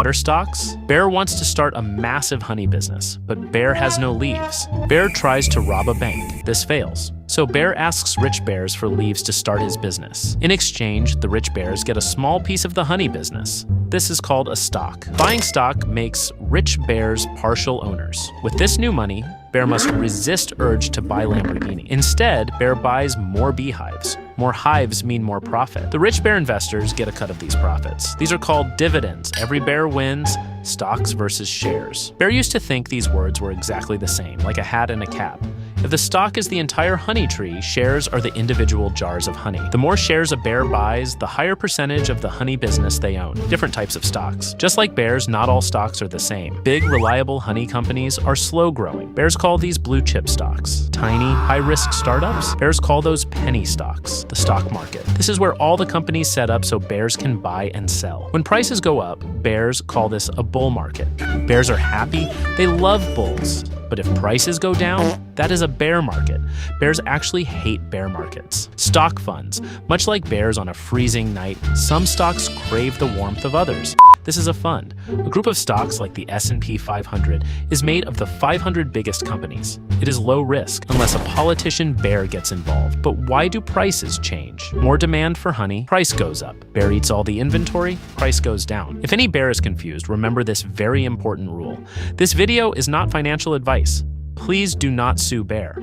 What are stocks? Bear wants to start a massive honey business, but Bear has no leaves. Bear tries to rob a bank. This fails. So Bear asks rich bears for leaves to start his business. In exchange, the rich bears get a small piece of the honey business. This is called a stock. Buying stock makes rich bears partial owners. With this new money, Bear must resist urge to buy Lamborghini. Instead, Bear buys more beehives. More hives mean more profit. The rich bear investors get a cut of these profits. These are called dividends. Every bear wins. Stocks versus shares. Bear used to think these words were exactly the same, like a hat and a cap. If the stock is the entire honey tree, shares are the individual jars of honey. The more shares a bear buys, the higher percentage of the honey business they own. Different types of stocks. Just like bears, not all stocks are the same. Big, reliable honey companies are slow growing. Bears call these blue chip stocks. Tiny, high-risk startups? Bears call those penny stocks, the stock market. This is where all the companies set up so bears can buy and sell. When prices go up, bears call this a bull market. Bears are happy. They love bulls. But if prices go down, that is a bear market. Bears actually hate bear markets. Stock funds. Much like bears on a freezing night, some stocks crave the warmth of others. This is a fund. A group of stocks like the S&P 500 is made of the 500 biggest companies. It is low risk unless a politician bear gets involved. But why do prices change? More demand for honey, price goes up. Bear eats all the inventory, price goes down. If any bear is confused, remember this very important rule. This video is not financial advice. Please do not sue Bear.